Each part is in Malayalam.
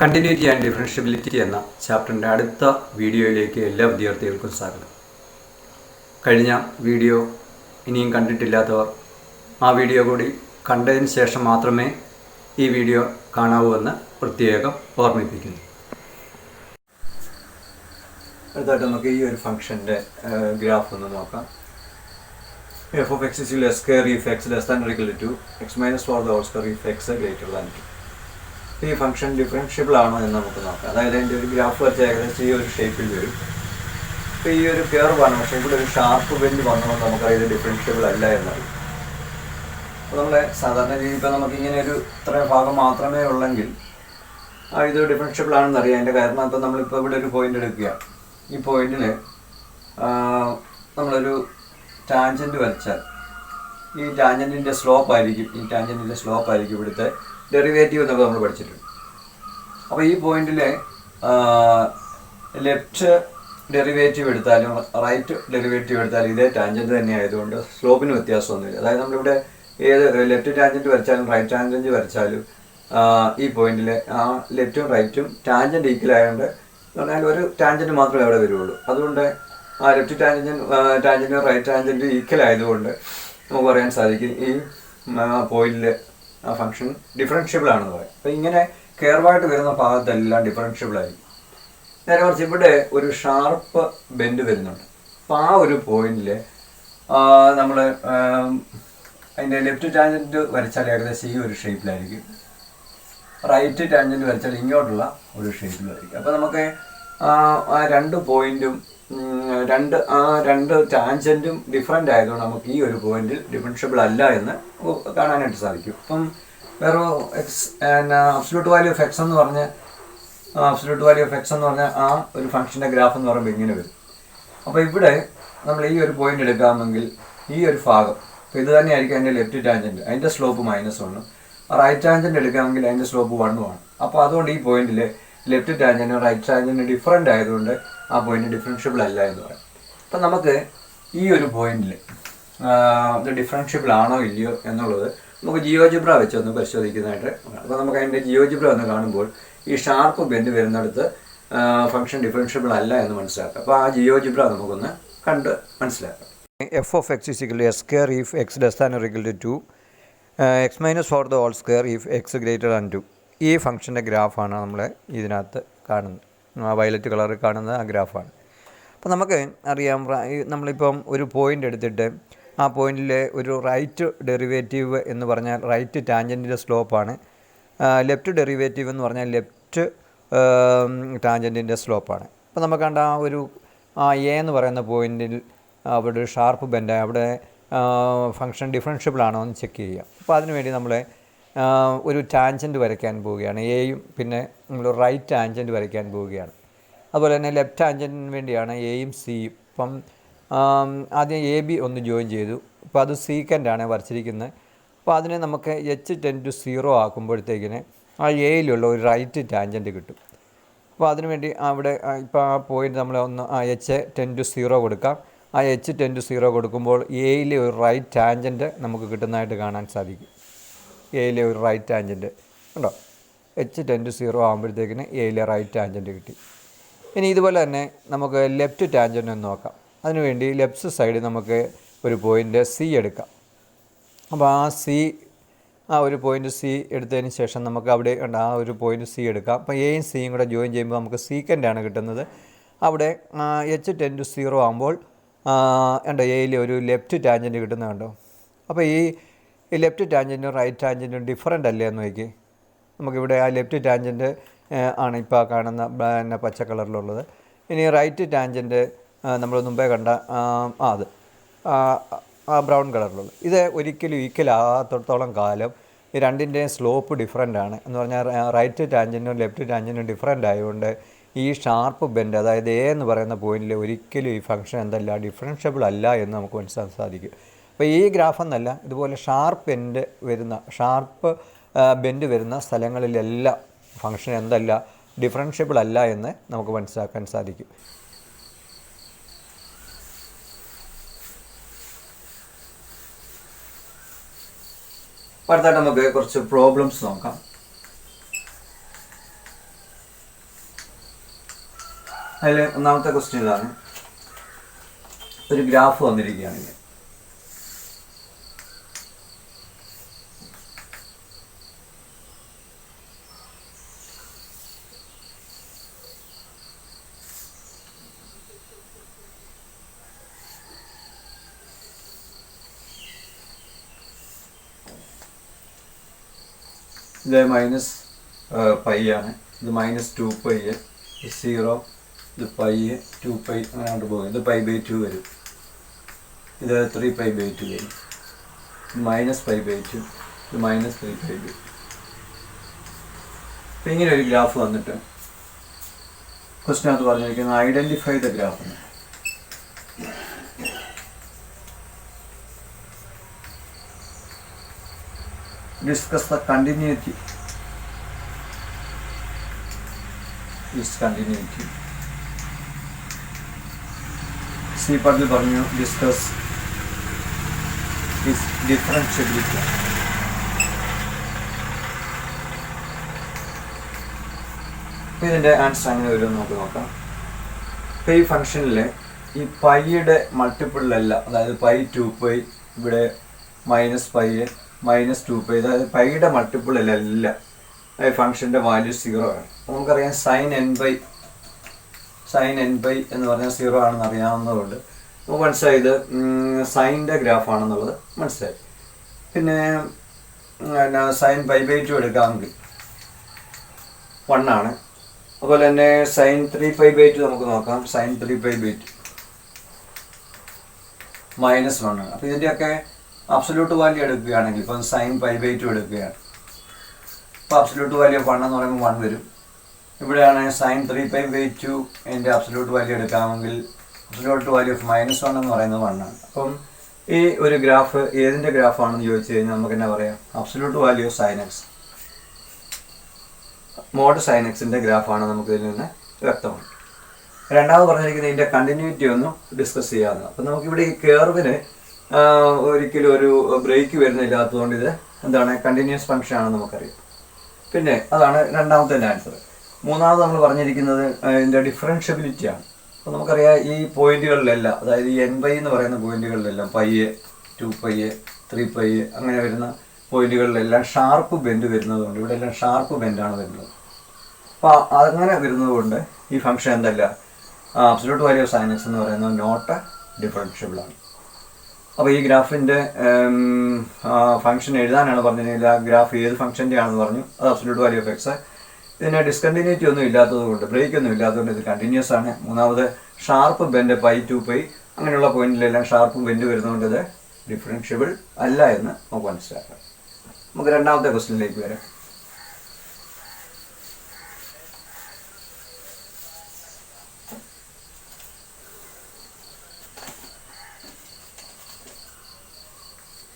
കണ്ടിന്യൂറ്റി ആൻഡ് ഡിഫറൻഷ്യബിലിറ്റി എന്ന ചാപ്റ്ററിൻ്റെ അടുത്ത വീഡിയോയിലേക്ക് എല്ലാ വിദ്യാർത്ഥികൾക്കും സ്വാഗതം. കഴിഞ്ഞ വീഡിയോ ഇനിയും കണ്ടിട്ടില്ലാത്തവർ ആ വീഡിയോ കൂടി കണ്ടതിന് ശേഷം മാത്രമേ ഈ വീഡിയോ കാണാവൂ എന്ന് പ്രത്യേകം ഓർമ്മിപ്പിക്കുന്നു. അടുത്തായിട്ട് നമുക്ക് ഈ ഒരു ഫംഗ്ഷൻ്റെ ഗ്രാഫ് ഒന്ന് നോക്കാം. f of x is equal to s square if x less than or equal to x minus 4 the whole square if x greater than 2. ഈ ഫംഗ്ഷൻ ഡിഫറൻഷ്യബിൾ ആണോ എന്ന് നമുക്ക് നോക്കാം. അതായത് അതിൻ്റെ ഒരു ഗ്രാഫ് വെച്ച് ഏകദേശം ഈ ഒരു ഷേപ്പിൽ വരും. ഇപ്പോൾ ഈ ഒരു കർവാണ്, പക്ഷേ ഇവിടെ ഒരു ഷാർപ്പ് ബെൻഡ് വന്നതുകൊണ്ട് നമുക്കത് ഡിഫറൻഷ്യബിൾ അല്ല എന്നറിയും. അപ്പോൾ നമ്മൾ സാധാരണ രീതി ഇപ്പോൾ നമുക്കിങ്ങനെ ഒരു ഇത്രയും ഭാഗം മാത്രമേ ഉള്ളെങ്കിൽ ഇത് ഡിഫറൻഷ്യബിൾ ആണെന്ന് അറിയാം. അതിൻ്റെ കാരണം ഇപ്പോൾ നമ്മളിപ്പോൾ ഇവിടെ ഒരു പോയിൻ്റ് എടുക്കുകയാണ്. ഈ പോയിന്റിൽ നമ്മളൊരു ടാൻജൻറ്റ് വരച്ചാൽ ഈ ടാൻജൻറ്റിൻ്റെ സ്ലോപ്പ് ആയിരിക്കും ഇവിടുത്തെ ഡെറിവേറ്റീവ് എന്നൊക്കെ നമ്മൾ പഠിച്ചിട്ടുണ്ട്. അപ്പോൾ ഈ പോയിന്റിൽ ലെഫ്റ്റ് ഡെറിവേറ്റീവ് എടുത്താലും റൈറ്റ് ഡെറിവേറ്റീവ് എടുത്താലും ഇതേ ടാൻജൻറ്റ് തന്നെ ആയതുകൊണ്ട് സ്ലോപ്പിന് വ്യത്യാസമൊന്നുമില്ല. അതായത് നമ്മളിവിടെ ഏത് ലെഫ്റ്റ് ടാൻജൻറ്റ് വരച്ചാലും റൈറ്റ് ടാൻജൻറ്റ് വരച്ചാലും ഈ പോയിന്റിൽ ആ ലെഫ്റ്റും റൈറ്റും ടാൻജൻറ്റ് ഈക്വൽ ആയതുകൊണ്ട് എന്ന് പറഞ്ഞാൽ ഒരു ടാൻജൻറ്റ് മാത്രമേ അവിടെ വരുള്ളൂ. അതുകൊണ്ട് ആ ലെഫ്റ്റ് ടാൻജൻറ്റും റൈറ്റ് ടാൻജൻറ്റ് ഈക്വൽ ആയതുകൊണ്ട് നമുക്ക് പറയാൻ സാധിക്കും ഈ പോയിന്റിൽ ആ ഫംഗ്ഷൻ ഡിഫറൻഷ്യബിൾ ആണെന്ന് പറയും. അപ്പോൾ ഇങ്ങനെ കർവായിട്ട് വരുന്ന ഭാഗത്തെല്ലാം ഡിഫറൻഷ്യബിൾ ആയിരിക്കും. നേരെ മറിച്ച് ഇവിടെ ഒരു ഷാർപ്പ് ബെൻഡ് വരുന്നുണ്ട്. അപ്പോൾ ആ ഒരു പോയിന്റിൽ നമ്മൾ അതിൻ്റെ ലെഫ്റ്റ് ടാൻജൻറ്റ് വരച്ചാൽ ഏകദേശം ഈ ഒരു ഷേപ്പിലായിരിക്കും, റൈറ്റ് ടാൻജൻറ്റ് വരച്ചാൽ ഇങ്ങോട്ടുള്ള ഒരു ഷേപ്പിലായിരിക്കും. അപ്പോൾ നമുക്ക് ആ രണ്ട് പോയിന്റും രണ്ട് ടാൻജൻറ്റും ഡിഫറൻ്റ് ആയതുകൊണ്ട് നമുക്ക് ഈ ഒരു പോയിന്റിൽ ഡിഫറൻഷ്യബിൾ അല്ല എന്ന് കാണാനായിട്ട് സാധിക്കും. ഇപ്പം വേറെ അബ്സല്യൂട്ട് വാല്യൂ ഓഫ് എക്സ് എന്ന് പറഞ്ഞാൽ ആ ഒരു ഫംഗ്ഷൻ്റെ ഗ്രാഫ് എന്ന് പറയുമ്പോൾ ഇങ്ങനെ വരും. അപ്പോൾ ഇവിടെ നമ്മൾ ഈ ഒരു പോയിന്റ് എടുക്കാമെങ്കിൽ ഈ ഒരു ഭാഗം ഇപ്പോൾ ഇത് തന്നെയായിരിക്കും അതിൻ്റെ ലെഫ്റ്റ് ടാൻജൻറ്റ്, അതിൻ്റെ സ്ലോപ്പ് -1, റൈറ്റ് ടാൻജൻറ്റ് എടുക്കാമെങ്കിൽ അതിൻ്റെ സ്ലോപ്പ് 1 ആണ്. അപ്പോൾ അതുകൊണ്ട് ഈ പോയിന്റിൽ ലെഫ്റ്റ് ടാൻജൻറ്റും റൈറ്റ് ടാൻജൻറ്റും ഡിഫറൻ്റ് ആയതുകൊണ്ട് ആ പോയിന്റ് ഡിഫറൻഷ്യബിൾ അല്ല എന്ന് പറയും. അപ്പം നമുക്ക് ഈ ഒരു പോയിന്റിൽ ഇത് ഡിഫറൻഷ്യബിൾ ആണോ ഇല്ലയോ എന്നുള്ളത് നമുക്ക് ജിയോജിബ്ര വെച്ച് ഒന്ന് പരിശോധിക്കുന്നതായിട്ട്. അപ്പോൾ നമുക്ക് അതിൻ്റെ ജിയോജിബ്ര ഒന്ന് കാണുമ്പോൾ ഈ ഷാർപ്പ് ബെൻഡ് വരുന്നിടത്ത് ഫംഗ്ഷൻ ഡിഫറൻഷ്യബിൾ അല്ല എന്ന് മനസ്സിലാക്കാം. അപ്പോൾ ആ ജിയോജിബ്ര നമുക്കൊന്ന് കണ്ട് മനസ്സിലാക്കാം. f of x is equal to s square if x less than or equal to 2, x minus 4 the whole square if x greater than 2. ഈ ഫംഗ്ഷൻ്റെ ഗ്രാഫാണ് നമ്മൾ ഇതിനകത്ത് കാണുന്നത്, വയലറ്റ് കളറിൽ കാണുന്ന ആ ഗ്രാഫാണ്. അപ്പോൾ നമുക്ക് അറിയാം, നമ്മളിപ്പം ഒരു പോയിൻ്റ് എടുത്തിട്ട് ആ പോയിന്റിലെ ഒരു റൈറ്റ് ഡെറിവേറ്റീവ് എന്ന് പറഞ്ഞാൽ റൈറ്റ് ടാൻജൻറ്റിൻ്റെ സ്ലോപ്പാണ്, ലെഫ്റ്റ് ഡെറിവേറ്റീവ് എന്ന് പറഞ്ഞാൽ ലെഫ്റ്റ് ടാൻജൻറ്റിൻ്റെ സ്ലോപ്പാണ്. അപ്പോൾ നമുക്ക് കണ്ട ആ ഒരു എ എന്ന് പറയുന്ന പോയിന്റിൽ അവിടെ ഒരു ഷാർപ്പ് ബെൻഡായി അവിടെ ഫംഗ്ഷൻ ഡിഫറൻഷ്യബിൾ ആണോ എന്ന് ചെക്ക് ചെയ്യുക. അപ്പോൾ അതിനുവേണ്ടി നമ്മൾ ഒരു ടാൻജൻറ്റ് വരയ്ക്കാൻ പോവുകയാണ്, എയും പിന്നെ നമ്മൾ റൈറ്റ് ടാൻജൻറ്റ് വരയ്ക്കാൻ പോവുകയാണ്. അതുപോലെ തന്നെ ലെഫ്റ്റ് ടാൻജൻറ്റിന് വേണ്ടിയാണ് എയും സിയും. ഇപ്പം ആദ്യം എ ബി ഒന്ന് ജോയിൻ ചെയ്തു. അപ്പോൾ അത് സീക്കൻ്റാണ് വരച്ചിരിക്കുന്നത്. അപ്പോൾ അതിനെ നമുക്ക് h → 0 ആക്കുമ്പോഴത്തേക്കിന് ആ എയിലുള്ള ഒരു റൈറ്റ് ടാൻജൻറ്റ് കിട്ടും. അപ്പോൾ അതിനുവേണ്ടി അവിടെ ഇപ്പോൾ ആ പോയിൻ്റ് നമ്മൾ ഒന്ന് h → 0 കൊടുക്കാം. ആ h → 0 കൊടുക്കുമ്പോൾ എയിലെ ഒരു റൈറ്റ് ടാൻജൻറ്റ് നമുക്ക് കിട്ടുന്നതായിട്ട് കാണാൻ സാധിക്കും. എയിലെ ഒരു റൈറ്റ് ടാൻജൻറ്റ് ഉണ്ടോ, h → 0 ആകുമ്പോഴത്തേക്കിന് എയിലെ റൈറ്റ് ടാൻജൻറ്റ് കിട്ടി. ഇനി ഇതുപോലെ തന്നെ നമുക്ക് ലെഫ്റ്റ് ടാൻജൻറ്റ് ഒന്ന് നോക്കാം. അതിനുവേണ്ടി ലെഫ്റ്റ് സൈഡിൽ നമുക്ക് ഒരു പോയിൻ്റ് സി എടുക്കാം. അപ്പോൾ ആ ഒരു പോയിൻ്റ് സി എടുത്തതിന് ശേഷം നമുക്ക് അവിടെ ആ ഒരു പോയിൻ്റ് സി എടുക്കാം. അപ്പോൾ എയും സിയും കൂടെ ജോയിൻ ചെയ്യുമ്പോൾ നമുക്ക് സീക്കൻ്റാണ് കിട്ടുന്നത്. അവിടെ h → 0 ആകുമ്പോൾ ഉണ്ടോ എയിലെ ഒരു ലെഫ്റ്റ് ടാൻജൻറ്റ് കിട്ടുന്നുണ്ടോ. അപ്പോൾ ഈ ലെഫ്റ്റ് ടാൻജൻറ്റും റൈറ്റ് ടാൻജൻറ്റും ഡിഫറൻ്റ് അല്ലേ എന്ന് നോക്കി. നമുക്കിവിടെ ആ ലെഫ്റ്റ് ടാൻജൻറ്റ് ആണ് ഇപ്പോൾ കാണുന്ന പിന്നെ പച്ച കളറിലുള്ളത്. ഇനി റൈറ്റ് ടാൻജൻറ്റ് നമ്മൾ മുമ്പേ കണ്ട അത് ബ്രൗൺ കളറിലുള്ളത്. ഇത് ഒരിക്കലും ഈക്വൽ ആകാത്തിടത്തോളം കാലം ഈ രണ്ടിൻ്റെയും സ്ലോപ്പ് ഡിഫറൻ്റ് ആണ് എന്ന് പറഞ്ഞാൽ റൈറ്റ് ടാൻജൻറ്റും ലെഫ്റ്റ് ടാൻജൻറ്റും ഡിഫറൻ്റ് ആയതുകൊണ്ട് ഈ ഷാർപ്പ് ബെൻഡ് അതായത് എ എന്ന് പറയുന്ന പോയിന്റിൽ ഒരിക്കലും ഈ ഫംഗ്ഷൻ എന്തല്ല ഡിഫറൻഷ്യബിൾ അല്ല എന്ന് നമുക്ക് മനസ്സിലാക്കാൻ സാധിക്കും. അപ്പോൾ ഈ ഗ്രാഫ് എന്നല്ല, ഇതുപോലെ ഷാർപ്പ് ബെൻഡ് വരുന്ന സ്ഥലങ്ങളിലെല്ലാം ഫംഗ്ഷൻ എന്തല്ല ഡിഫറൻഷ്യബിൾ അല്ല എന്ന് നമുക്ക് മനസ്സിലാക്കാൻ സാധിക്കും. അടുത്തായിട്ട് നമുക്ക് കുറച്ച് പ്രോബ്ലംസ് നോക്കാം. അതിൽ ഒന്നാമത്തെ ക്വസ്റ്റ്യൻ ഇതാണ്. ഒരു ഗ്രാഫ് വന്നിരിക്കുകയാണെങ്കിൽ ഇത് മൈനസ് പൈ ആണ്, ഇത് -2π, 0, ഇത് പൈ, 2π അങ്ങനെ കൊണ്ട് പോകും. ഇത് π/2 വരും, ഇത് 3π/2 വരും, -π/2, ഇത് -3π/2. അപ്പം ഇങ്ങനെ ഒരു ഗ്രാഫ് വന്നിട്ട് ക്വസ്റ്റിനകത്ത് പറഞ്ഞിരിക്കുന്നത് ഐഡൻറ്റിഫൈ ദ ഗ്രാഫ് എന്ന്. Discuss the continuity. Discontinuity. C പാർട്ടിൽ പറഞ്ഞു ഡിസ്കസ് ഇസ് ഡിഫറൻഷ്യബിലിറ്റി. ഇതിൻ്റെ ആൻസർ അങ്ങനെ വരും നമുക്ക് നോക്കാം. ഇപ്പോൾ ഈ ഫംഗ്ഷനിൽ ഈ പൈയുടെ മൾട്ടിപ്പിളിലല്ല, അതായത് π/2π, ഇവിടെ -π, -2π, അതായത് പൈയുടെ മൾട്ടിപ്പിളിലല്ല ഫംഗ്ഷൻ്റെ വാല്യൂ 0 ആണ്. നമുക്കറിയാം sin nπ എന്ന് പറഞ്ഞാൽ 0 ആണെന്ന് അറിയാവുന്നതുകൊണ്ട് നമുക്ക് മനസ്സിലായത് സൈൻ്റെ ഗ്രാഫാണെന്നുള്ളത് മനസ്സിലായി. പിന്നെ sin π/2 എടുക്കാമെങ്കിൽ 1 ആണ്. അതുപോലെ തന്നെ sin 3π/2 നമുക്ക് നോക്കാം. sin 3π/2 -1 ആണ്. അപ്പോൾ ഇതിൻ്റെയൊക്കെ അബ്സല്യൂട്ട് വാല്യൂ എടുക്കുകയാണെങ്കിൽ ഇപ്പം sin π/2 എടുക്കുകയാണ്, അപ്പോൾ അബ്സല്യൂട്ട് വാല്യൂ 1 എന്ന് പറയുമ്പോൾ 1 വരും. ഇവിടെയാണ് sin 3π/2 എൻ്റെ അബ്സല്യൂട്ട് വാല്യൂ എടുക്കാമെങ്കിൽ അബ്സല്യൂട്ട് വാല്യൂ ഓഫ് -1 എന്ന് പറയുന്നത് 1 ആണ്. അപ്പം ഈ ഒരു ഗ്രാഫ് ഏതിൻ്റെ ഗ്രാഫാണെന്ന് ചോദിച്ചു കഴിഞ്ഞാൽ നമുക്ക് എന്നാ പറയാം, absolute value of sin x, mod sin xൻ്റെ ഗ്രാഫാണ് നമുക്ക് ഇതിൽ നിന്ന് വ്യക്തമാണ്. രണ്ടാമത് പറഞ്ഞിരിക്കുന്നത് ഇതിൻ്റെ കണ്ടിന്യൂറ്റി ഒന്ന് ഡിസ്കസ് ചെയ്യാവുന്നത്. അപ്പം നമുക്കിവിടെ ഈ കർവിന് ഒരിക്കലും ഒരു ബ്രേക്ക് വരുന്നില്ലാത്തതുകൊണ്ട് ഇത് എന്താണ്, കണ്ടിന്യൂസ് ഫംഗ്ഷൻ ആണെന്ന് നമുക്കറിയാം. പിന്നെ അതാണ് രണ്ടാമത്തെ ആൻസർ. മൂന്നാമത് നമ്മൾ പറഞ്ഞിരിക്കുന്നത് ഇതിൻ്റെ ഡിഫറൻഷ്യബിലിറ്റിയാണ്. അപ്പോൾ നമുക്കറിയാം ഈ പോയിന്റുകളിലെല്ലാം, അതായത് ഈ nπ എന്ന് പറയുന്ന പോയിന്റുകളിലെല്ലാം π, 2π, 3π അങ്ങനെ വരുന്ന പോയിന്റുകളിലെല്ലാം ഷാർപ്പ് ബെൻഡ് വരുന്നതുകൊണ്ട് ഇവിടെ എല്ലാം ഷാർപ്പ് ബെൻഡാണ് വരുന്നത്. അപ്പോൾ അങ്ങനെ വരുന്നത് കൊണ്ട് ഈ ഫംഗ്ഷൻ എന്തല്ല, absolute value of sin x എന്ന് പറയുന്നത് നോട്ട് ഡിഫറൻഷ്യബിൾ ആണ്. അപ്പോൾ ഈ ഗ്രാഫിൻ്റെ ഫംഗ്ഷൻ എഴുതാനാണ് പറഞ്ഞിരുന്നെങ്കിൽ ആ ഗ്രാഫ് ഏത് ഫംഗ്ഷൻ്റെ ആണെന്ന് പറഞ്ഞു, അത് അബ്സല്യൂട്ട് വാല്യൂ ഓഫ് എക്സ്. ഇതിന് ഡിസ്കണ്ടിന്യൂറ്റി ഒന്നും ഇല്ലാത്തതുകൊണ്ട്, ബ്രേക്ക് ഒന്നും ഇല്ലാത്തതുകൊണ്ട് ഇത് കണ്ടിന്യൂസ് ആണ്. മൂന്നാമത് ഷാർപ്പ് ബെൻഡ് π, 2π അങ്ങനെയുള്ള പോയിന്റിലെല്ലാം ഷാർപ്പ് ബെൻഡ് വരുന്നതുകൊണ്ട് ഇത് ഡിഫറൻഷ്യബിൾ അല്ല എന്ന് നമുക്ക് മനസ്സിലാക്കാം. നമുക്ക് രണ്ടാമത്തെ ക്വസ്റ്റ്യനിലേക്ക് വരാം.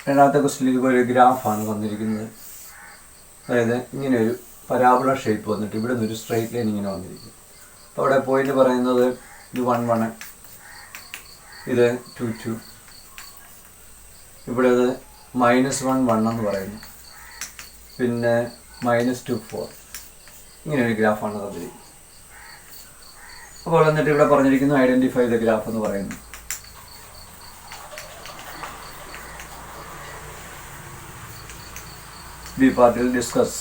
രണ്ടാമത്തെ ക്വസ്റ്റ്യനിൽ ഒരു ഗ്രാഫാണ് വന്നിരിക്കുന്നത്. അതായത് ഇങ്ങനെ ഒരു പരാബോള ഷേപ്പ് വന്നിട്ട് ഇവിടെ നിന്നൊരു സ്ട്രെയിറ്റ് ലൈൻ ഇങ്ങനെ വന്നിരിക്കും. അപ്പോൾ അവിടെ പോയിന്റ് പറയുന്നത് ഇത് 1, 1, ഇത് 2, 2, ഇവിടെ അത് -1, 1 എന്ന് പറയുന്നു, പിന്നെ -2, 4 ഇങ്ങനെ ഒരു ഗ്രാഫാണ് തന്നിരിക്കുന്നത്. അപ്പോൾ എന്നിട്ട് ഇവിടെ പറഞ്ഞിരിക്കുന്നു ഐഡൻറ്റിഫൈ ദ ഗ്രാഫ് എന്ന് പറയുന്നു. ബി പാർട്ടിൽ ഡിസ്കസ്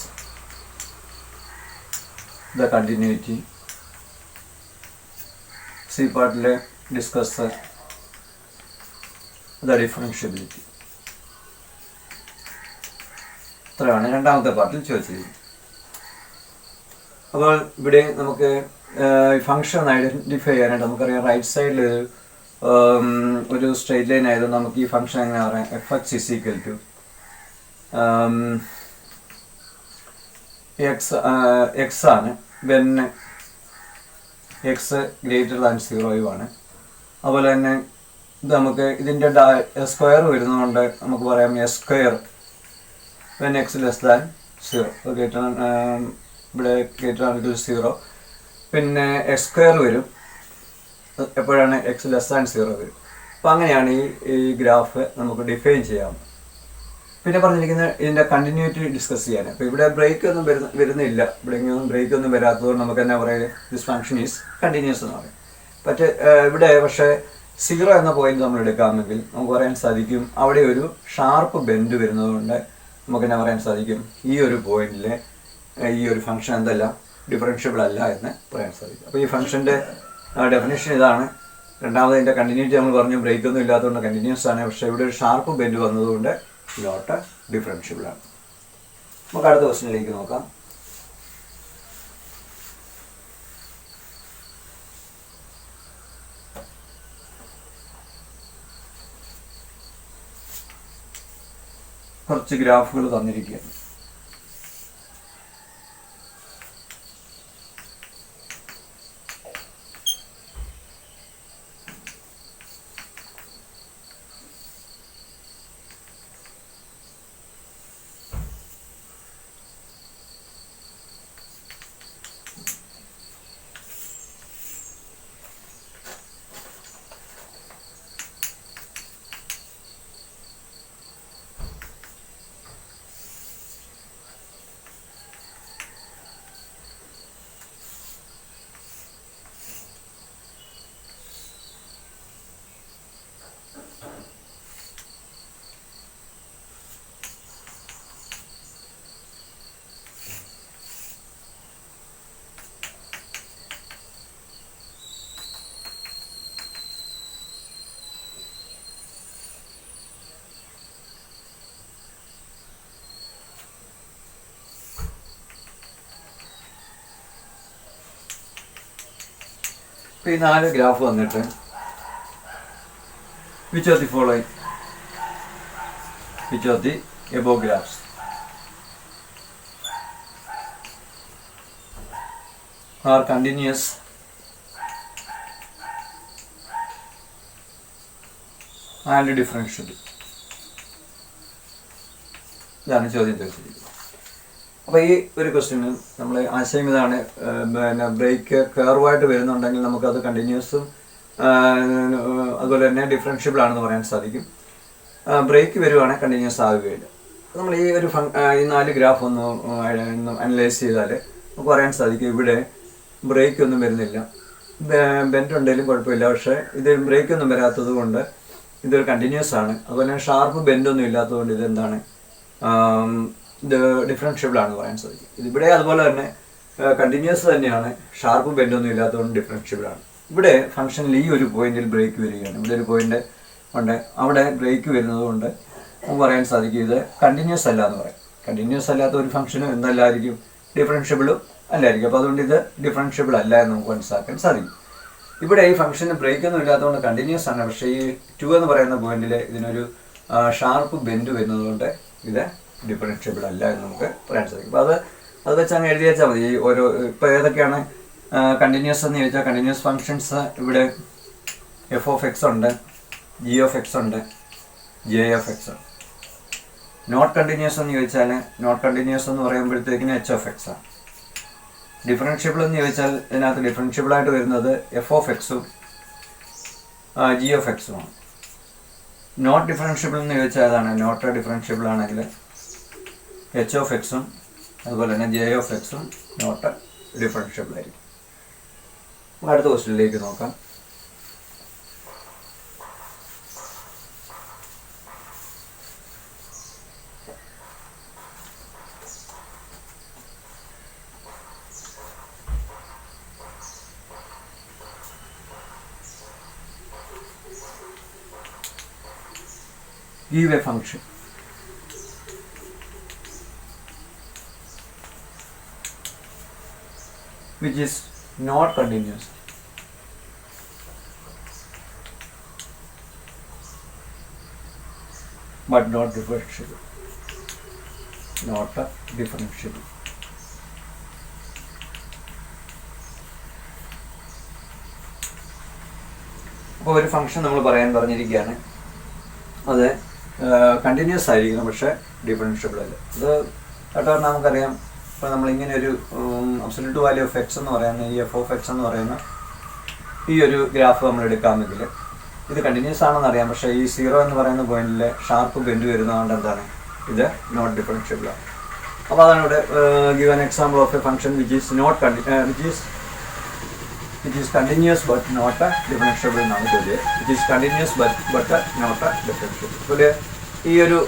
ദ കണ്ടിന്യൂറ്റി, സി പാർട്ടിൽ ഡിസ്കസ് ദ ഡിഫറൻഷ്യബിലിറ്റി. ഇത്രയാണ് രണ്ടാമത്തെ പാർട്ടിൽ ചോദിച്ചിരിക്കുന്നത്. അപ്പോൾ ഇവിടെ നമുക്ക് ഫംഗ്ഷൻ ഐഡൻറ്റിഫൈ ചെയ്യാനായിട്ട് നമുക്കറിയാം റൈറ്റ് സൈഡിൽ ഒരു സ്ട്രെയിറ്റ് ലൈൻ ആയതുകൊണ്ട് നമുക്ക് ഈ ഫംഗ്ഷൻ എങ്ങനെ പറയാം, fx = x ആണ്, വെൻ x > 0 ആണ്. അതുപോലെ തന്നെ ഇത് നമുക്ക് ഇതിൻ്റെ സ്ക്വയർ വരുന്നതുകൊണ്ട് നമുക്ക് പറയാം s² വെൻ x <0, ഇവിടെ > 0. പിന്നെ x² വരും എപ്പോഴാണ് x <0 വരും. അപ്പോൾ അങ്ങനെയാണ് ഈ ഗ്രാഫ് നമുക്ക് ഡിഫൈൻ ചെയ്യാവുന്നത്. പിന്നെ പറഞ്ഞിരിക്കുന്നത് ഇതിൻ്റെ കണ്ടിന്യൂറ്റി ഡിസ്കസ് ചെയ്യാൻ. അപ്പോൾ ഇവിടെ ബ്രേക്ക് ഒന്നും വരുന്നില്ല, ഇവിടെ ഇങ്ങനെയൊന്നും ബ്രേക്ക് ഒന്നും വരാത്തതുകൊണ്ട് നമുക്ക് എന്നാ പറയുക, ദിസ് ഫംഗ്ഷൻ ഈസ് കണ്ടിന്യൂസ് എന്ന് പറയും. ഇവിടെ പക്ഷേ 0 എന്ന പോയിന്റ് നമ്മൾ എടുക്കാമെങ്കിൽ നമുക്ക് പറയാൻ സാധിക്കും അവിടെ ഒരു ഷാർപ്പ് ബെൻഡ് വരുന്നതുകൊണ്ട് നമുക്ക് എന്നാ പറയാൻ സാധിക്കും, ഈ ഒരു പോയിന്റിലെ ഈ ഒരു ഫംഗ്ഷൻ എന്തല്ല, ഡിഫറൻഷ്യബിൾ അല്ല എന്ന് പറയാൻ സാധിക്കും. അപ്പോൾ ഈ ഫംഗ്ഷൻ്റെ ഡെഫിനേഷൻ ഇതാണ്. രണ്ടാമത് ഇതിൻ്റെ കണ്ടിന്യൂറ്റി നമ്മൾ പറഞ്ഞു, ബ്രേക്ക് ഒന്നും ഇല്ലാത്തതുകൊണ്ട് കണ്ടിന്യൂസ് ആണ്. പക്ഷേ ഇവിടെ ഒരു ഷാർപ്പ് ബെൻഡ് വന്നതുകൊണ്ട് നോട്ട് ഡിഫറൻഷ്യബിൾ ആണ്. നമുക്ക് അടുത്ത ക്വസ്റ്റ്യനിലേക്ക് നോക്കാം. കുറച്ച് ഗ്രാഫുകൾ തന്നിരിക്കുകയാണ്. ഇപ്പോൾ ഈ 4 ഗ്രാഫ് വന്നിട്ട് which of the following, which of the above graphs are continuous and differentiable? ഇതാണ് ചോദ്യം ചോദിച്ചിരിക്കുന്നത്. അപ്പോൾ ഈ ഒരു ക്വസ്റ്റ്യന് നമ്മൾ ആശയം ഇതാണ്, പിന്നെ ബ്രേക്ക് കർവായിട്ട് വരുന്നുണ്ടെങ്കിൽ നമുക്കത് കണ്ടിന്യൂസും അതുപോലെ തന്നെ ഡിഫറൻഷ്യബിൾ ആണെന്ന് പറയാൻ സാധിക്കും. ബ്രേക്ക് വരുവാണെങ്കിൽ കണ്ടിന്യൂസ് ആവുകയില്ല. നമ്മൾ ഈ ഒരു ഈ 4 ഗ്രാഫ് ഒന്ന് അനലൈസ് ചെയ്താൽ നമുക്ക് പറയാൻ സാധിക്കും ഇവിടെ ബ്രേക്ക് ഒന്നും വരുന്നില്ല, ബെൻഡ് ഉണ്ടെങ്കിലും കുഴപ്പമില്ല. പക്ഷേ ഇത് ബ്രേക്ക് ഒന്നും വരാത്തത് കൊണ്ട് ഇതൊരു കണ്ടിന്യൂസ് ആണ്. അതുപോലെ തന്നെ ഷാർപ്പ് ബെൻഡൊന്നും ഇല്ലാത്തതുകൊണ്ട് ഇതെന്താണ്, ഇത് ഡിഫറൻഷ്യബിൾ ആണെന്ന് പറയാൻ സാധിക്കും. ഇതിവിടെ അതുപോലെ തന്നെ കണ്ടിന്യൂസ് തന്നെയാണ്, ഷാർപ്പ് ബെൻഡൊന്നും ഇല്ലാത്തതുകൊണ്ട് ഡിഫറൻഷ്യബിൾ ആണ്. ഇവിടെ ഫംഗ്ഷനിൽ ഈ ഒരു പോയിന്റിൽ ബ്രേക്ക് വരികയാണ്. ഇവിടെ ഒരു പോയിന്റ് ഉണ്ട്, അവിടെ ബ്രേക്ക് വരുന്നത് കൊണ്ട് നമുക്ക് പറയാൻ സാധിക്കും ഇത് കണ്ടിന്യൂസ് അല്ല എന്ന് പറയാം. കണ്ടിന്യൂസ് അല്ലാത്ത ഒരു ഫംഗ്ഷനും എന്തല്ലായിരിക്കും, ഡിഫറൻഷ്യബിളും അല്ലായിരിക്കും. അപ്പോൾ അതുകൊണ്ട് ഇത് ഡിഫറൻഷ്യബിൾ അല്ല എന്ന് നമുക്ക് മനസ്സിലാക്കാൻ സാധിക്കും. ഇവിടെ ഈ ഫംഗ്ഷന് ബ്രേക്ക് ഒന്നും ഇല്ലാത്തതുകൊണ്ട് കണ്ടിന്യൂസ് ആണ്. പക്ഷേ ഈ 2 എന്ന് പറയുന്ന പോയിന്റിൽ ഇതിനൊരു ഷാർപ്പ് ബെൻഡ് വരുന്നതുകൊണ്ട് ഇത് ഡിഫറൻഷ്യബിൾ അല്ല എന്ന് നമുക്ക് പറയാൻ സാധിക്കും. അപ്പോൾ അത് വെച്ച് അങ്ങ് എഴുതി വെച്ചാൽ മതി. ഈ ഓരോ ഇപ്പോൾ ഏതൊക്കെയാണ് കണ്ടിന്യൂസ് എന്ന് ചോദിച്ചാൽ, കണ്ടിന്യൂസ് ഫങ്ഷൻസ് ഇവിടെ f(x) ഉണ്ട്, g(x) ഉണ്ട്, j(x) ഉണ്ട്. നോട്ട് കണ്ടിന്യൂസ് എന്ന് ചോദിച്ചാൽ, നോട്ട് കണ്ടിന്യൂസ് എന്ന് പറയുമ്പോഴത്തേക്കിന് h(x) ആണ്. ഡിഫറൻഷ്യബിൾ എന്ന് ചോദിച്ചാൽ ഇതിനകത്ത് ഡിഫറൻഷ്യബിൾ ആയിട്ട് വരുന്നത് f(x)ഉം g(x)ഉം ആണ്. നോട്ട് ഡിഫറൻഷ്യബിൾ എന്ന് ചോദിച്ചാൽ അതാണ്, നോട്ട് ഡിഫറൻഷ്യബിൾ ആണെങ്കിൽ h(x)ഉം അതുപോലെ തന്നെ j(x)ഉം നോട്ട് ഡിഫറൻഷ്യബിൾ ആയിരിക്കും. അടുത്ത ക്വസ്റ്റ്യനിലേക്ക് നോക്കാം. Give a function which is not continuous but not differentiable. Not a differentiable. അപ്പോൾ ഒരു ഫംഗ്ഷൻ നമ്മൾ പറഞ്ഞിരിക്കുകയാണ്, അത് കണ്ടിന്യൂസ് ആയിരിക്കണം പക്ഷേ ഡിഫറൻഷ്യബിൾ അല്ല. ഇത് കേട്ടോ നമുക്കറിയാം. ഇപ്പോൾ നമ്മളിങ്ങനെ ഒരു അബ്സല്യൂട്ട് വാല്യൂ ഓഫ് എക്സ് എന്ന് പറയുന്ന ഈ f(x) എന്ന് പറയുന്ന ഈ ഒരു ഗ്രാഫ് നമ്മൾ എടുക്കാമെങ്കിൽ ഇത് കണ്ടിന്യൂസ് ആണെന്ന് അറിയാം. പക്ഷേ ഈ 0 എന്ന് പറയുന്ന പോയിന്റിൽ ഷാർപ്പ് ബെൻഡ് വരുന്നതുകൊണ്ട് എന്താണ്, ഇത് നോട്ട് ഡിഫറൻഷ്യബിൾ ആണ്. അപ്പോൾ അതാണ് ഇവിടെ give an example of a function which is continuous but not differentiable എന്നാണ് ചോദ്യം. Which is continuous but not differentiable. അതുപോലെ ഈ ഒരു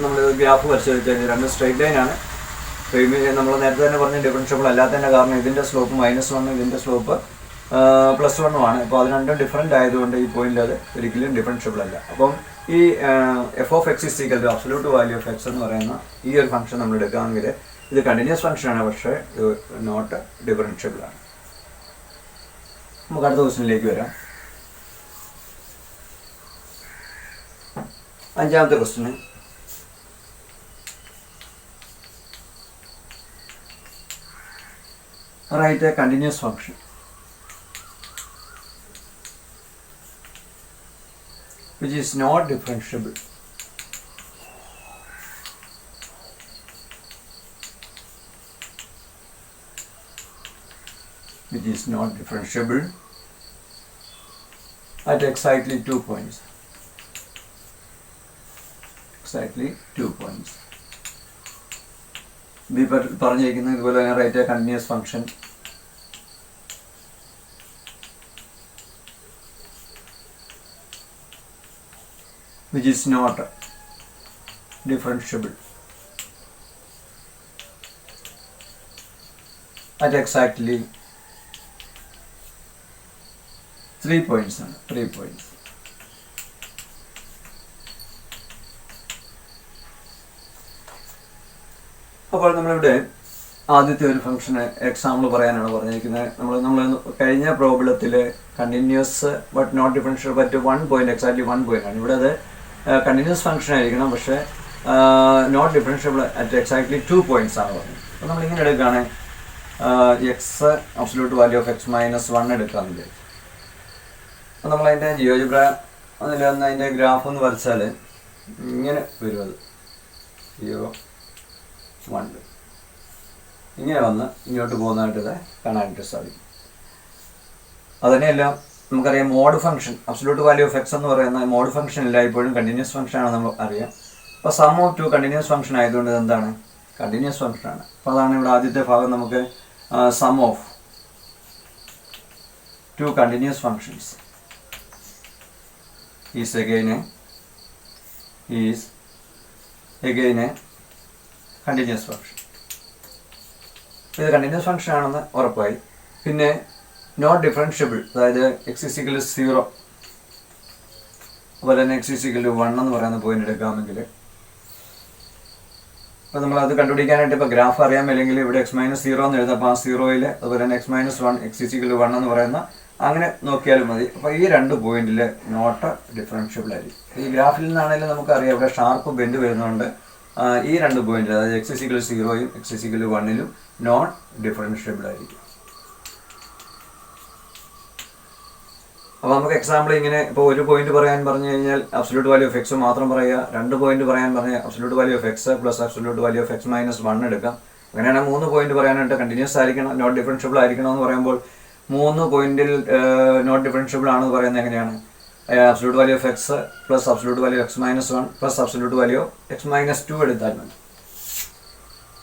നമ്മൾ ഗ്രാഫ് പരിശോധിച്ച് കഴിഞ്ഞാൽ രണ്ട് സ്ട്രൈറ്റ് ലൈനാണ്. നമ്മൾ നേരത്തെ തന്നെ പറഞ്ഞ ഡിഫറൻഷ്യബിൾ അല്ലാത്തതിൻ്റെ കാരണം ഇതിൻ്റെ സ്ലോപ്പ് -1 ഇതിൻ്റെ സ്ലോപ്പ് +1 അപ്പോൾ അത് രണ്ടും ഡിഫറൻ്റ് ആയതുകൊണ്ട് ഈ പോയിന്റ് അത് ഒരിക്കലും ഡിഫറൻഷ്യബിൾ അല്ല. അപ്പം ഈ f of x = absolute value of x എന്ന് പറയുന്ന ഈ ഒരു ഫംഗ്ഷൻ നമ്മൾ എടുക്കുകയാണെങ്കിൽ ഇത് കണ്ടിന്യൂസ് ഫംഗ്ഷനാണ്, പക്ഷേ ഇത് നോട്ട് ഡിഫറൻഷ്യബിൾ ആണ്. നമുക്ക് അടുത്ത ക്വസ്റ്റ്യനിലേക്ക് വരാം. അഞ്ചാമത്തെ question write a continuous function which is not differentiable at exactly 2 points. പറഞ്ഞിരിക്കുന്നത് ഇതുപോലെ തന്നെ write a continuous function which is not differentiable at exactly 3 points. അപ്പോൾ നമ്മളിവിടെ ആദ്യത്തെ ഒരു ഫംഗ്ഷന് എക്സാമ്പിൾ പറയാനാണ് പറഞ്ഞിരിക്കുന്നത്. നമ്മൾ കഴിഞ്ഞ പ്രോബ്ലത്തിൽ continuous but not differential but 1 point exactly 1 point ആണ്. ഇവിടെ അത് കണ്ടിന്യൂസ് ഫംഗ്ഷൻ ആയിരിക്കണം, പക്ഷേ not differentiable at exactly 2 points ആണ് പറഞ്ഞത്. അപ്പോൾ നമ്മളിങ്ങനെ എടുക്കുകയാണെങ്കിൽ x absolute value of x -1 എടുക്കാമെന്ന് വിചാരിച്ചു. അപ്പോൾ നമ്മളതിൻ്റെ ജിയോജിബ്ര അതിലൊന്ന് അതിൻ്റെ ഗ്രാഫ് ഒന്ന് വരച്ചാൽ ഇങ്ങനെ വരും. അത് 0 1 ഇങ്ങനെ വന്ന് ഇങ്ങോട്ട് പോകുന്നതായിട്ട് ഇത് കാണാനായിട്ട് സാധിക്കും. അതുതന്നെയല്ല നമുക്കറിയാം mod function absolute value of x എന്ന് പറയുന്ന മോഡ് ഫംഗ്ഷൻ എല്ലായ്പ്പോഴും കണ്ടിന്യൂസ് ഫംഗ്ഷൻ ആണ് നമ്മൾ അറിയാം. അപ്പോൾ സം ഓഫ് 2 കണ്ടിന്യൂസ് ഫംഗ്ഷൻ ആയതുകൊണ്ട് എന്താണ് കണ്ടിന്യൂസ് ഫംഗ്ഷൻ ആണ്. അപ്പോൾ അതാണ് ഇവിടെ ആദ്യത്തെ ഭാഗം നമുക്ക് sum of 2 continuous functions is again a continuous function. ഇത് കണ്ടിന്യൂസ് ഫംഗ്ഷൻ ആണെന്ന് ഉറപ്പായി. പിന്നെ നോട്ട് ഡിഫറൻഷ്യബിൾ, അതായത് x = 0 അതുപോലെ തന്നെ x = 1 എന്ന് പറയുന്ന പോയിന്റ് എടുക്കാമെങ്കിൽ അപ്പോൾ നമ്മളത് കണ്ടുപിടിക്കാനായിട്ട് ഇപ്പോൾ ഗ്രാഫ് അറിയാമെങ്കിൽ ഇവിടെ x - 0 എന്ന് എഴുതാം. അപ്പോൾ ആ 0യിൽ അതുപോലെ തന്നെ x - 1 x = 1 എന്ന് പറയുന്ന അങ്ങനെ നോക്കിയാലും മതി. അപ്പോൾ ഈ 2 പോയിന്റിൽ നോട്ട് ഡിഫറൻഷ്യബിൾ ആയിരിക്കും. ഈ ഗ്രാഫിൽ നിന്നാണെങ്കിലും നമുക്കറിയാം ഇവിടെ ഷാർപ്പ് ബെൻഡ് വരുന്നതുകൊണ്ട് ഈ 2 പോയിന്റിൽ അതായത് x = 0യും x = 1ലും നോട്ട് ഡിഫറൻഷ്യബിൾ ആയിരിക്കും. അപ്പോൾ നമുക്ക് എക്സാമ്പിൾ ഇങ്ങനെ ഇപ്പോൾ ഒരു പോയിന്റ് പറയാൻ പറഞ്ഞു കഴിഞ്ഞാൽ അബ്സല്യൂട്ട് വാല്യൂ ഓഫ് x മാത്രം പറയുക, 2 പോയിന്റ് പറയാൻ പറഞ്ഞാൽ absolute value of x plus absolute value of x - 1 എടുക്കാം. അങ്ങനെയാണ് 3 പോയിന്റ് പറയാനായിട്ട് കണ്ടിന്യൂസ് ആയിരിക്കണം, നോട്ട് ഡിഫറൻഷ്യബിൾ ആയിരിക്കണം എന്ന് പറയുമ്പോൾ 3 പോയിന്റിൽ നോട്ട് ഡിഫറൻഷ്യബിൾ ആണെന്ന് പറയുന്നത് എങ്ങനെയാണ്? Absolute value of x plus absolute value of x - 1 plus absolute value of x - 2 എടുത്താൽ മതി.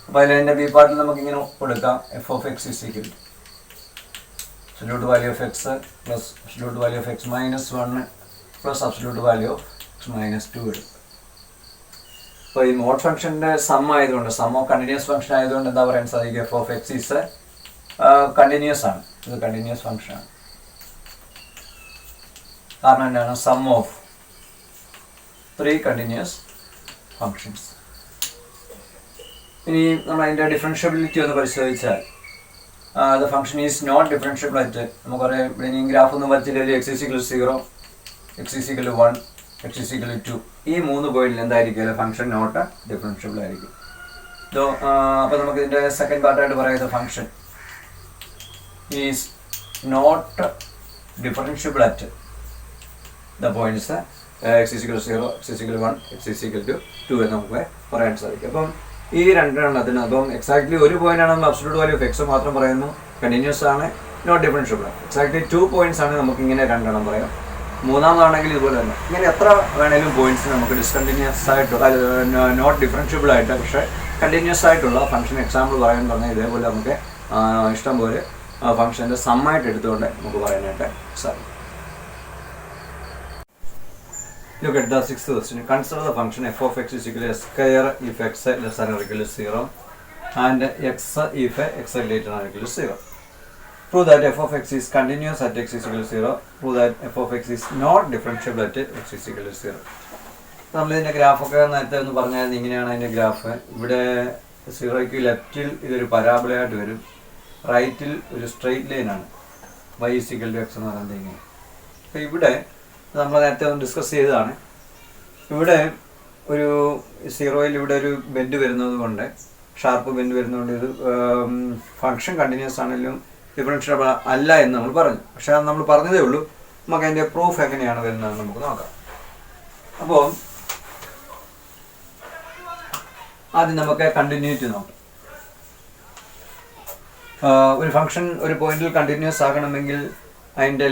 അപ്പോൾ അതിൻ്റെ ബി പാർട്ടിൽ നമുക്കിങ്ങനെ കൊടുക്കാം f of x = absolute value of x plus absolute value of x - 1 plus absolute value of x - 2 എടുക്കും. അപ്പോൾ ഈ മോഡ് ഫംഗ്ഷൻ്റെ സം ആയതുകൊണ്ട് സം ഓഫ് കണ്ടിന്യൂസ് ഫംഗ്ഷൻ ആയതുകൊണ്ട് എന്താ പറയാൻ സാധിക്കും? f of x is continuous ആണ്. ഇത് കണ്ടിന്യൂസ് ഫംഗ്ഷൻ ആണ്. കാരണം എന്താണ്? Sum of 3 continuous functions. ഇനി നമ്മൾ അതിൻ്റെ ഡിഫറൻഷ്യബിലിറ്റി ഒന്ന് പരിശോധിച്ചാൽ the function is not differentiable at നമുക്കറിയാം ഇനി ഗ്രാഫ് ഒന്നും വരച്ചില്ല. x = 0 x = 1 x = 2 ഈ 3 പോയിന്റിൽ എന്തായിരിക്കും? ഫംഗ്ഷൻ നോട്ട് ഡിഫറൻഷ്യബിൾ ആയിരിക്കും. അപ്പോൾ നമുക്ക് ഇതിൻ്റെ സെക്കൻഡ് പാർട്ടായിട്ട് പറയുന്നത് function is not differentiable at the points x = 0 x = 1 x = 2 എന്ന് നമുക്ക് പറയാൻ സാധിക്കും. അപ്പം ഈ 2 എണ്ണത്തിന് അപ്പം എക്സാക്ട്ലി ഒരു പോയിന്റ് ആണ് നമ്മൾ അബ്സല്യൂട്ട് വാല്യൂ ഓഫ് x മാത്രം പറയുന്നു, കണ്ടിന്യൂസ് ആണ്, നോട്ട് ഡിഫറൻഷ്യബിൾ ആണ്. എക്സാക്ട്ലി 2 പോയിന്റ്സ് ആണ് നമുക്ക് ഇങ്ങനെ 2 എണ്ണം പറയാം. മൂന്നാമതാണെങ്കിൽ ഇതുപോലെ തന്നെ. ഇങ്ങനെ എത്ര വേണേലും പോയിന്റ്സ് നമുക്ക് ഡിസ്കണ്ടിന്യൂസ് ആയിട്ട് നോട്ട് ഡിഫറൻഷ്യബിൾ ആയിട്ട് പക്ഷേ കണ്ടിന്യൂസ് ആയിട്ടുള്ള ഫംഗ്ഷൻ എക്സാമ്പിൾ പറയാൻ പറഞ്ഞാൽ ഇതേപോലെ നമുക്ക് ഇഷ്ടം പോലെ ഫംഗ്ഷൻ്റെ സമ്മായിട്ട് എടുത്തുകൊണ്ട് നമുക്ക് പറയാനായിട്ട് സാധിക്കും. Look at the sixth question. Consider the function f of x is equal to s square if x less than or equal to 0 and x if x greater than or equal to 0. Prove that f of x is continuous at x is equal to 0. Prove that f of x is not differentiable at x is equal to 0. നമ്മളിതിൻ്റെ ഗ്രാഫൊക്കെ നേരത്തെ ഒന്ന് പറഞ്ഞാൽ ഇങ്ങനെയാണ് അതിൻ്റെ ഗ്രാഫ്. ഇവിടെ 0ക്ക് ലെഫ്റ്റിൽ ഇതൊരു പരാബോളയായിട്ട് വരും, റൈറ്റിൽ ഒരു സ്ട്രെയിറ്റ് ലൈനാണ് y is equal to x എന്ന് പറയുന്നത് ഇങ്ങനെ. അപ്പോൾ ഇവിടെ നമ്മൾ നേരത്തെ ഒന്ന് ഡിസ്കസ് ചെയ്തതാണ്. ഇവിടെ ഒരു 0യിൽ ഇവിടെ ഒരു ബെൻഡ് വരുന്നത് കൊണ്ട്, ഷാർപ്പ് ബെൻഡ് വരുന്നതുകൊണ്ട് ഇത് ഫംഗ്ഷൻ കണ്ടിന്യൂസ് ആണെങ്കിലും ഡിഫറൻഷ്യബിൾ അല്ല എന്ന് നമ്മൾ പറഞ്ഞു. പക്ഷേ അത് നമ്മൾ പറഞ്ഞതേ ഉള്ളൂ. നമുക്ക് അതിൻ്റെ പ്രൂഫ് എങ്ങനെയാണ് വരുന്നതെന്ന് നമുക്ക് നോക്കാം. അപ്പോൾ ആദ്യം നമുക്ക് കണ്ടിന്യൂറ്റി നോക്കാം. ഒരു ഫംഗ്ഷൻ ഒരു പോയിന്റിൽ കണ്ടിന്യൂസ് ആകണമെങ്കിൽ അതിൻ്റെ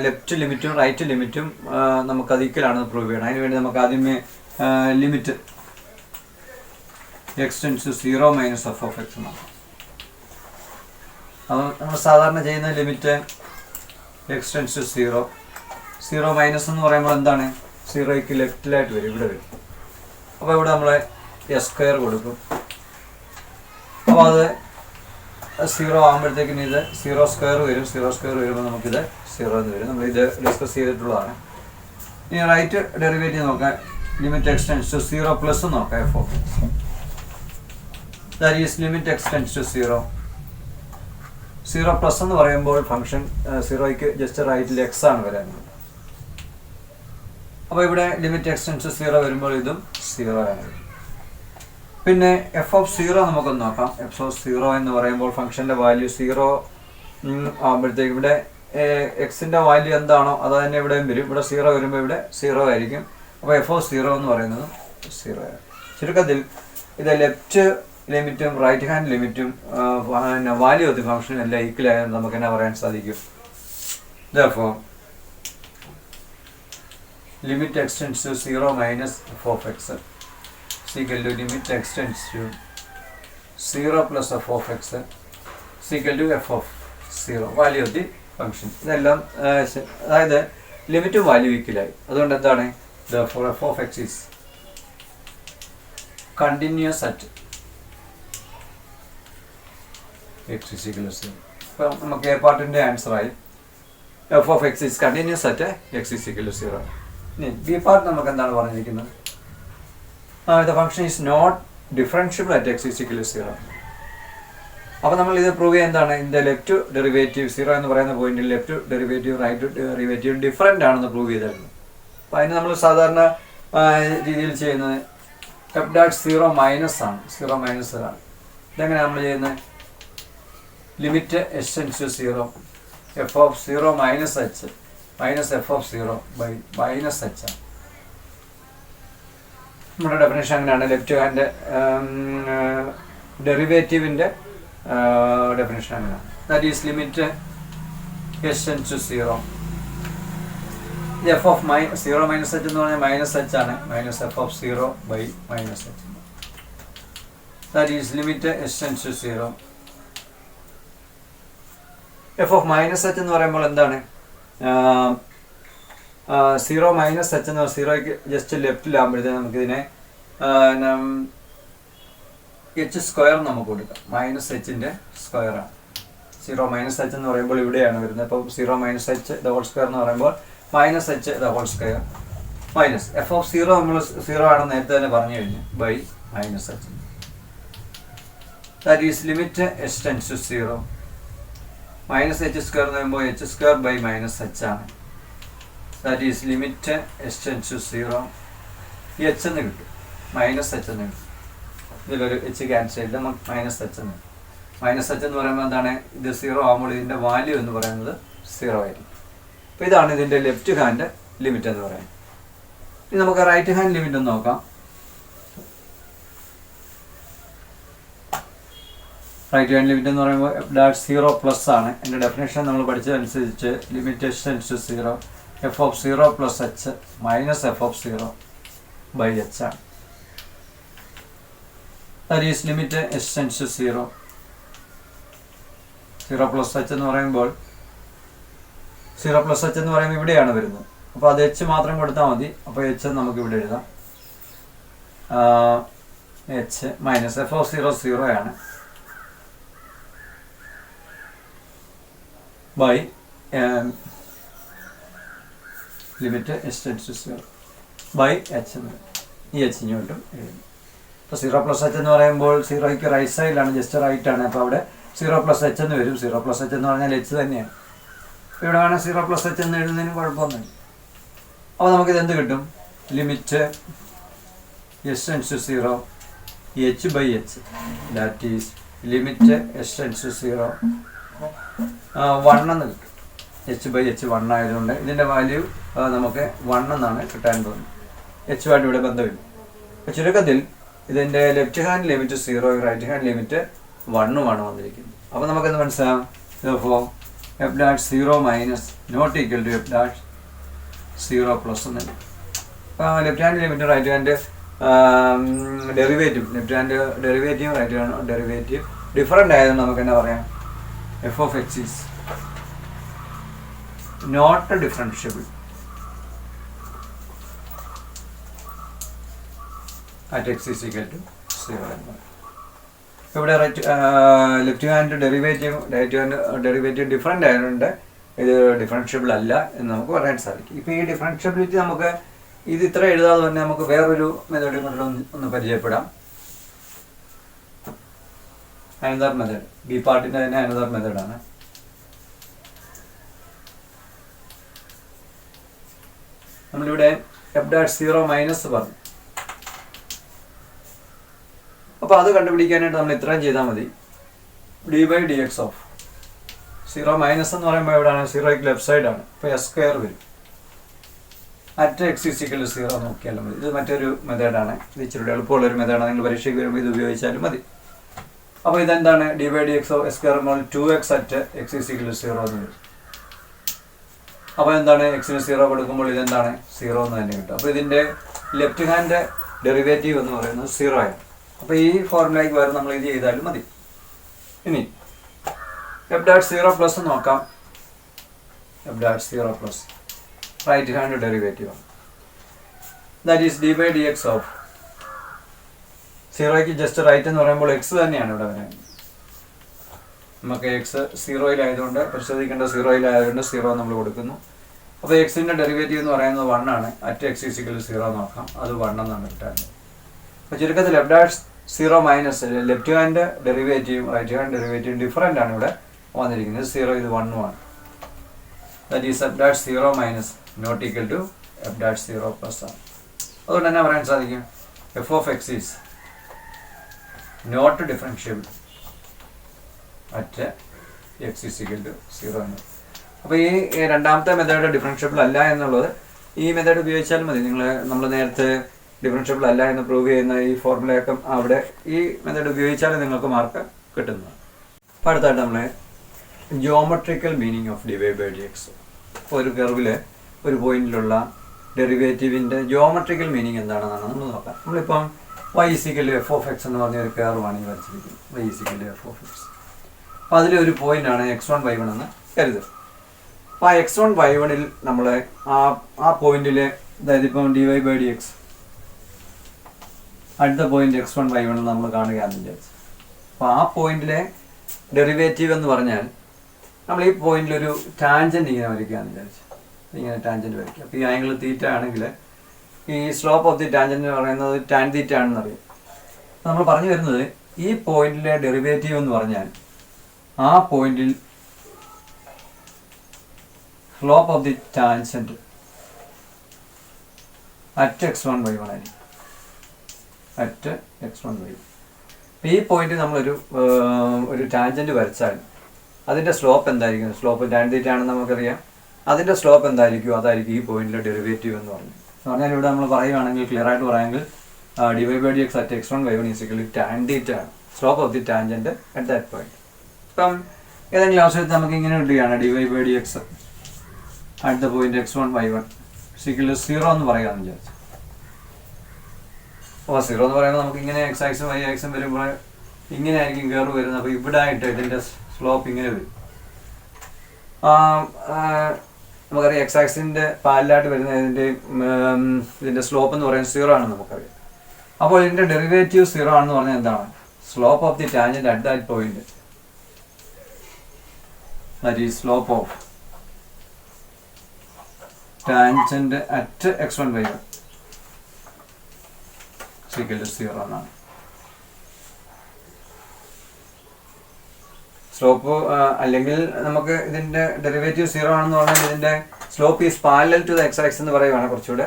ലെഫ്റ്റ് ലിമിറ്റും റൈറ്റ് ലിമിറ്റും നമുക്കത് ഈക്വലാണെന്ന് പ്രൂവ് ചെയ്യണം. അതിനുവേണ്ടി നമുക്ക് ആദ്യമേ limit x tends to 0 minus f of x എന്നാണ്. അത് നമ്മൾ സാധാരണ ചെയ്യുന്ന limit x tends to 0 minus എന്ന് പറയുമ്പോൾ എന്താണ്, 0ക്ക് ലെഫ്റ്റിലായിട്ട് വരും, ഇവിടെ വരും. അപ്പോൾ ഇവിടെ നമ്മൾ എസ് സ്ക്വയർ കൊടുക്കും. അപ്പോൾ അത് 0 ആകുമ്പോഴത്തേക്കിന് ഇത് 0 സ്ക്വയർ വരും. 0 സ്ക്വയർ വരുമ്പോൾ നമുക്കിത് 0 എന്ന് വരും. നമ്മളിത് ഡിസ്കസ് ചെയ്തിട്ടുള്ളതാണ്. ഇനി റൈറ്റ് ഡെറിവേറ്റീവ് നോക്കാം. Limit x tends to 0 plus നോക്കാം f of x. That is limit x tends to 0 plus എന്ന് പറയുമ്പോൾ ഫംഗ്ഷൻ 0ക്ക് ജസ്റ്റ് റൈറ്റിൽ എക്സ് ആണ് വരാനുള്ളത്. അപ്പോൾ ഇവിടെ ലിമിറ്റ് എക്സ് ടെൻസ് ടു 0 വരുമ്പോൾ ഇതും 0 ആണ്. പിന്നെ എഫ് ഓഫ് 0 നമുക്കൊന്ന് നോക്കാം. എഫ് ഓഫ് 0 എന്ന് പറയുമ്പോൾ ഫംഗ്ഷൻ്റെ വാല്യൂ 0 ആകുമ്പോഴത്തേക്ക് ഇവിടെ എക്സിൻ്റെ വാല്യൂ എന്താണോ അത് തന്നെ ഇവിടെയും വരും. ഇവിടെ 0 വരുമ്പോൾ ഇവിടെ 0 ആയിരിക്കും. അപ്പോൾ എഫ് ഓഫ് 0 എന്ന് പറയുന്നത് 0 ആണ്. ചുരുക്കത്തിൽ ഇത് ലെഫ്റ്റ് ലിമിറ്റും റൈറ്റ് ഹാൻഡ് ലിമിറ്റും വാല്യൂ ഓഫ് ദി ഫംഗ്ഷൻ എല്ലാം ഈക്വൽ ആയാൽ നമുക്ക് എന്നാ പറയാൻ സാധിക്കും. therefore limit x tends to 0 minus f of x is equal to limit x tends to 0 plus f of x is equal to f of 0 value of the function. ഇതെല്ലാം അതായത് ലിമിറ്റും വാല്യൂ ഈക്വലായി. അതുകൊണ്ട് എന്താണ്, therefore f of x is continuous at x is equal to 0. അപ്പോൾ നമുക്ക് A പാർട്ടിൻ്റെ ആൻസറായി f of x is continuous at x is equal to 0. ഇനി ബി പാർട്ട് നമുക്ക് എന്താണ് പറഞ്ഞിരിക്കുന്നത്, the function is not differentiable at x is equal to 0. അപ്പോൾ നമ്മൾ ഇത് പ്രൂവ് ചെയ്യാൻ എന്താണ്, ഇതിൻ്റെ ലെഫ്റ്റ് ഡെറിവേറ്റീവ് 0 എന്ന് പറയുന്ന പോയിന്റിൽ left derivative right derivative different ആണെന്ന് പ്രൂവ് ചെയ്തായിരുന്നു. അപ്പോൾ അതിന് നമ്മൾ സാധാരണ രീതിയിൽ ചെയ്യുന്നത് എഫ് ഡാറ്റ് 0 മൈനസ് ആണ്. 0 മൈനസ് ആണ്. ഇതെങ്ങനെ നമ്മൾ ചെയ്യുന്നത്, limit h tends to 0 f of 0 minus h minus f of 0 by minus h ആണ്. നമ്മുടെ ഡെഫിനേഷൻ അങ്ങനെയാണ്. ലെഫ്റ്റ് ഹാൻഡ് ഡെറിവേറ്റീവിൻ്റെ ഡെഫിനേഷൻ അങ്ങനെയാണ്. That is limit h tends to 0 f of 0 minus h എന്ന് പറഞ്ഞാൽ മൈനസ് എച്ച് ആണ്. Minus f of 0 by minus h. That is limit h tends to 0 f of minus h എന്ന് പറയുമ്പോൾ എന്താണ്, 0 മൈനസ് എച്ച് എന്ന് പറഞ്ഞാൽ 0ക്ക് ജസ്റ്റ് ലെഫ്റ്റിലാകുമ്പോഴത്തേക്ക് നമുക്കിതിനെ എച്ച് സ്ക്വയർ നമുക്ക് കൊടുക്കാം. മൈനസ് എച്ചിൻ്റെ സ്ക്വയറാണ് 0 മൈനസ് എച്ച് എന്ന് പറയുമ്പോൾ ഇവിടെയാണ് വരുന്നത്. അപ്പോൾ 0 minus h the whole square എന്ന് പറയുമ്പോൾ minus h the whole square minus f of 0 നമ്മൾ 0 ആണെന്ന് നേരത്തെ തന്നെ പറഞ്ഞു കഴിഞ്ഞു by minus h. That is limit h tends to 0 minus h square എന്ന് പറയുമ്പോൾ h square by minus h ആണ്. That is limit h tends to 0 h എന്ന് കിട്ടും, മൈനസ് എച്ച് എന്ന് കിട്ടും. ഇതിലൊരു എച്ച് ക്യാൻസൽ ചെയ്ത് നമുക്ക് മൈനസ് എച്ച് എന്ന് കിട്ടും. മൈനസ് എച്ച് എന്ന് പറയുമ്പോൾ എന്താണ്, ഇത് 0 ആകുമ്പോൾ ഇതിൻ്റെ വാല്യൂ എന്ന് പറയുന്നത് 0 ആയിരിക്കും. അപ്പോൾ ഇതാണ് ഇതിൻ്റെ ലെഫ്റ്റ് ഹാൻഡ് ലിമിറ്റ് എന്ന് പറയുന്നത്. ഇനി നമുക്ക് റൈറ്റ് ഹാൻഡ് ലിമിറ്റ് ഒന്ന് നോക്കാം. റൈറ്റ് ഹാൻഡ് ലിമിറ്റ് എന്ന് പറയുമ്പോൾ എഫ് ഡാഷ് 0 പ്ലസ് ആണ്. എൻ്റെ ഡെഫിനേഷൻ നമ്മൾ പഠിച്ചതനുസരിച്ച് limit h tends to 0 f of 0 plus h minus f of 0 by h ആണ്. That is limit h tends to 0 plus h എന്ന് പറയുമ്പോൾ 0 പ്ലസ് എച്ച് എന്ന് പറയുമ്പോൾ ഇവിടെയാണ് വരുന്നത്. അപ്പോൾ അത് എച്ച് മാത്രം കൊടുത്താൽ മതി. അപ്പോൾ എച്ച് നമുക്ക് ഇവിടെ എഴുതാം. എച്ച് മൈനസ് എഫ് ഓഫ് 0 0 ആണ് by limit h tends to 0 by h എന്ന് ഈ എച്ച് ഇങ്ങോട്ടും എഴുതും. അപ്പോൾ 0 പ്ലസ് എച്ച് എന്ന് പറയുമ്പോൾ 0ക്ക് റൈറ്റ് സൈഡിലാണ്, ജസ്റ്റ് റൈറ്റ് ആണ്. അപ്പോൾ അവിടെ 0 പ്ലസ് എച്ച് എന്ന് വരും. 0 പ്ലസ് എച്ച് എന്ന് പറഞ്ഞാൽ എച്ച് തന്നെയാണ്. ഇവിടെ വേണം 0 പ്ലസ് എച്ച് എന്ന് എഴുതുന്നതിന് കുഴപ്പമൊന്നുമില്ല. അപ്പോൾ നമുക്കിത് എന്ത് കിട്ടും? Limit h tends to 0 h by h that is limit h tends to 0 1 എന്ന് കിട്ടും. എച്ച് ബൈ എച്ച് 1 ആയതുകൊണ്ട് ഇതിൻ്റെ വാല്യൂ നമുക്ക് 1 എന്നാണ് കിട്ടാൻ തോന്നുന്നത്. എച്ചുമായിട്ട് ഇവിടെ ബന്ധമില്ല. അപ്പോൾ ചുരുക്കത്തിൽ ഇതിൻ്റെ left hand limit 0 right hand limit 1 വന്നിരിക്കുന്നത്. അപ്പോൾ നമുക്കെന്ത് മനസ്സിലാവും? അപ്പോൾ f dash 0 minus not equal to f dash 0 plus എന്ന്. അപ്പോൾ left hand limit right hand derivative left hand derivative right hand derivative different ആയതുകൊണ്ട് നമുക്ക് എന്നാ പറയാം? F of x is not differentiable at x is equal to 0 എന്ന് പറയും. ഇവിടെ left hand derivative right hand derivative different ആയതുകൊണ്ട് ഇത് ഡിഫറൻഷ്യബിൾ അല്ല എന്ന് നമുക്ക് പറയാൻ സാധിക്കും. ഇപ്പോൾ ഈ ഡിഫറൻഷ്യബിലിറ്റി നമുക്ക് ഇത് ഇത്ര എഴുതാതെ തന്നെ നമുക്ക് വേറൊരു മെത്തേഡ് കൊണ്ട് ഒന്ന് പരിചയപ്പെടാം. അനദർ മെത്തേഡ്, ബി പാർട്ടിൻ്റെ തന്നെ അനദർ മെത്തേഡാണ്. നമ്മളിവിടെ എഫ് ഡാഷ് 0 മൈനസ് പറഞ്ഞു. അപ്പോൾ അത് കണ്ടുപിടിക്കാനായിട്ട് നമ്മൾ ഇത്രയും ചെയ്താൽ മതി. D by d x of 0 minus എന്ന് പറയുമ്പോൾ എവിടെയാണ്? 0ക്ക് ലെഫ്റ്റ് സൈഡാണ്. അപ്പോൾ എസ് സ്ക്വയർ വരും. At x is equal to 0 നോക്കിയാലും മതി. ഇത് മറ്റൊരു മെത്തേഡാണ്. ഇത് ഇച്ചിരി എളുപ്പമുള്ളൊരു മെത്തേഡാണ്. നിങ്ങൾ പരീക്ഷയ്ക്ക് വരുമ്പോൾ ഇത് ഉപയോഗിച്ചാലും മതി. അപ്പോൾ ഇതെന്താണ്? D by d x of s square 2x at x is equal to 0 എന്ന് വരും. അപ്പോൾ എന്താണ്? എക്സിന് 0 കൊടുക്കുമ്പോൾ ഇതെന്താണ്? 0 എന്ന് തന്നെ കിട്ടും. അപ്പോൾ ഇതിൻ്റെ ലെഫ്റ്റ് ഹാൻഡ് ഡെറിവേറ്റീവ് എന്ന് പറയുന്നത് 0 ആണ്. അപ്പോൾ ഈ ഫോർമുലയ്ക്ക് വരെ നമ്മൾ ഇത് ചെയ്താലും മതി. ഇനി എഫ് ഡാഷ് 0 പ്ലസ് നോക്കാം. F dash 0 plus right hand derivative ആണ്. That is d by d x of 0ക്ക് ജസ്റ്റ് റൈറ്റ് എന്ന് പറയുമ്പോൾ എക്സ് തന്നെയാണ് ഇവിടെ വരുന്നത്. നമുക്ക് എക്സ് 0-യിലായതുകൊണ്ട് പരിശോധിക്കേണ്ട 0-യിലായതുകൊണ്ട് 0 നമ്മൾ കൊടുക്കുന്നു. അപ്പോൾ എക്സിൻ്റെ ഡെറിവേറ്റീവ് എന്ന് പറയുന്നത് 1 ആണ്. At x is equal to 0 നോക്കാം. അത് 1 എന്നാണ് കിട്ടാറുണ്ട്. അപ്പോൾ ചുരുക്കത്തിൽ f dash 0 minus left hand ഡെറിവേറ്റീവും റൈറ്റ് ഹാൻഡ് ഡെറിവേറ്റീവും ഡിഫറൻ്റ് ആണ് ഇവിടെ വന്നിരിക്കുന്നത്. 0 ഇത് 1 ആണ്. That is f dash 0 minus not equal to f dash 0 plus ആണ്. അതുകൊണ്ട് തന്നെ പറയാൻ സാധിക്കും f of x is not differentiable at x is equal to 0 എന്ന്. അപ്പോൾ ഈ രണ്ടാമത്തെ മെത്തേഡ് ഡിഫറൻഷ്യബിൾ അല്ല എന്നുള്ളത് ഈ മെത്തേഡ് ഉപയോഗിച്ചാലും മതി. നമ്മൾ നേരത്തെ ഡിഫറൻഷ്യബിൾ അല്ല എന്ന് പ്രൂവ് ചെയ്യുന്ന ഈ ഫോർമുലയൊക്കെ അവിടെ ഈ മെത്തേഡ് ഉപയോഗിച്ചാലും നിങ്ങൾക്ക് മാർക്ക് കിട്ടുന്നതാണ്. അപ്പോൾ അടുത്തായിട്ട് നമ്മൾ geometrical meaning of d y by d x. ഒരു കർവിൽ ഒരു പോയിന്റിലുള്ള ഡെറിവേറ്റീവിൻ്റെ ജിയോമെട്രിക്കൽ മീനിങ് എന്താണെന്നാണ് നമ്മൾ നോക്കാം. നമ്മളിപ്പം y equal to f of x എന്ന് പറഞ്ഞ ഒരു കർവാണ് ഈ വരച്ചിരിക്കുന്നത്. y equal to f of x. അപ്പോൾ അതിലൊരു പോയിന്റാണ് x1 y1 എന്ന് കരുതുക. അപ്പോൾ ആ x1 y1ൽ നമ്മൾ ആ പോയിന്റിൽ, അതായത് ഇപ്പം d y by d x അടുത്ത പോയിന്റ് x1 y1 നമ്മൾ കാണുകയാണെന്ന് വിചാരിച്ചു. അപ്പോൾ ആ പോയിന്റിലെ ഡെറിവേറ്റീവ് എന്ന് പറഞ്ഞാൽ നമ്മൾ ഈ പോയിന്റിലൊരു ടാൻജൻറ്റ് ഇങ്ങനെ വരയ്ക്കുകയാണെന്ന് വിചാരിച്ചു. ഇങ്ങനെ ടാൻജൻറ്റ് വരയ്ക്കുക. അപ്പോൾ ഈ ആംഗിൾ തീറ്റ ആണെങ്കിൽ ഈ സ്ലോപ്പ് ഓഫ് ദി ടാൻജൻറ്റ് എന്ന് പറയുന്നത് ടാൻ തീറ്റ ആണെന്ന് അറിയാം. നമ്മൾ പറഞ്ഞു വരുന്നത് ഈ പോയിന്റിലെ ഡെറിവേറ്റീവ് എന്ന് പറഞ്ഞാൽ ആ പോയിന്റിൽ slope of the tangent at x1 y1 ആയിരിക്കും. At x1 y1. ഈ പോയിന്റ് നമ്മളൊരു ടാൻജൻറ്റ് വരച്ചാൽ അതിൻ്റെ സ്ലോപ്പ് എന്തായിരിക്കും? സ്ലോപ്പ് ടാൻ തീറ്റ ആണെന്ന് നമുക്കറിയാം. അതിൻ്റെ സ്ലോപ്പ് എന്തായിരിക്കും? അതായിരിക്കും ഈ പോയിന്റിലെ ഡെറിവേറ്റീവ് എന്ന് പറഞ്ഞാൽ ഇവിടെ നമ്മൾ പറയുകയാണെങ്കിൽ ക്ലിയർ ആയിട്ട് പറയാമെങ്കിൽ d y by d x at x1 y1 is equal to tan theta ആണ്. Slope of the tangent at that point. ഇപ്പം ഏതെങ്കിലും അവസരത്തിൽ നമുക്ക് ഇങ്ങനെ കിട്ടുകയാണ് dy/dx at the point x1 y1 0 എന്ന് പറയാമെന്ന് വിചാരിച്ചു. അപ്പോൾ 0 എന്ന് പറയുമ്പോൾ നമുക്ക് ഇങ്ങനെ x ആക്സും y ആക്സും വരുമ്പോൾ ഇങ്ങനെ ആയിരിക്കും കർവ് വരുന്നത്. അപ്പോൾ ഇവിടെ ആയിട്ട് ഇതിൻ്റെ സ്ലോപ്പ് ഇങ്ങനെ വരും. നമുക്കറിയാം എക്സ് ആക്സിൻ്റെ പാരലായിട്ട് വരുന്ന ഇതിൻ്റെ സ്ലോപ്പ് എന്ന് പറയുന്നത് 0 ആണെന്ന് നമുക്കറിയാം. അപ്പോൾ ഇതിൻ്റെ ഡെറിവേറ്റീവ് 0 ആണെന്ന് പറഞ്ഞാൽ എന്താണ്? Slope of the tangent at that point, that is slope of tangent at x1 y1 0 എന്നാണ്. സ്ലോപ്പ് അല്ലെങ്കിൽ നമുക്ക് ഇതിൻ്റെ ഡെറിവേറ്റീവ് 0 ആണെന്ന് പറഞ്ഞാൽ ഇതിൻ്റെ slope is parallel to the x axis എന്ന് പറയുകയാണ് കുറച്ചുകൂടെ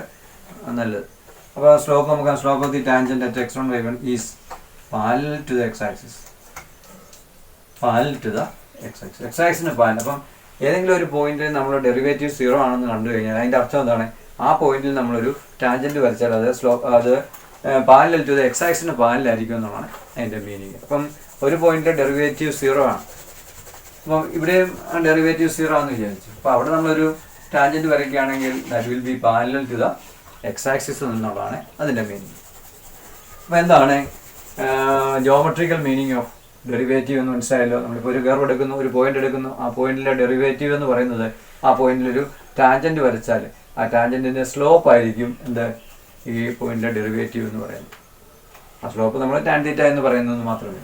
നല്ലത്. അപ്പോൾ സ്ലോപ്പ് നമുക്ക് slope of the tangent at x1 y1 is parallel to the x axis, parallel to the x axis, x ആക്സിന് പാരലൽ. അപ്പം ഏതെങ്കിലും ഒരു പോയിന്റിൽ നമ്മൾ ഡെറിവേറ്റീവ് 0 ആണെന്ന് കണ്ടു കഴിഞ്ഞാൽ അതിൻ്റെ അർത്ഥം എന്താണ്? ആ പോയിന്റിൽ നമ്മളൊരു ടാൻജൻറ്റ് വരച്ചാൽ അത് പാരലൽ ടു ദ എക്സ് ആക്സിന് പാരലായിരിക്കും എന്നുള്ളതാണ് അതിൻ്റെ മീനിങ്. അപ്പം ഒരു പോയിന്റിൽ ഡെറിവേറ്റീവ് 0 ആണ്. അപ്പം ഇവിടെ ഡെറിവേറ്റീവ് 0 ആണെന്ന് വിചാരിച്ചു. അപ്പോൾ അവിടെ നമ്മളൊരു ടാൻജൻറ്റ് വരയ്ക്കുകയാണെങ്കിൽ that will be parallel to the x axis എന്നുള്ളതാണ് അതിൻ്റെ മീനിങ്. അപ്പോൾ എന്താണ് ജോമെട്രിക്കൽ മീനിങ് ഓഫ് ഡെറിവേറ്റീവ് എന്ന് മനസ്സിലായല്ലോ. നമ്മളിപ്പോൾ ഒരു കർവ് എടുക്കുന്നു, ഒരു പോയിന്റ് എടുക്കുന്നു, ആ പോയിന്റിലെ ഡെറിവേറ്റീവ് എന്ന് പറയുന്നത് ആ പോയിന്റിലൊരു ടാൻജൻറ്റ് വരച്ചാൽ ആ ടാൻജൻറ്റിൻ്റെ സ്ലോപ്പ് ആയിരിക്കും ഈ പോയിന്റിലെ ഡെറിവേറ്റീവ് എന്ന് പറയുന്നത്. ആ സ്ലോപ്പ് നമ്മൾ ടാൻ തീറ്റ എന്ന് പറയുന്നത് മാത്രമേ.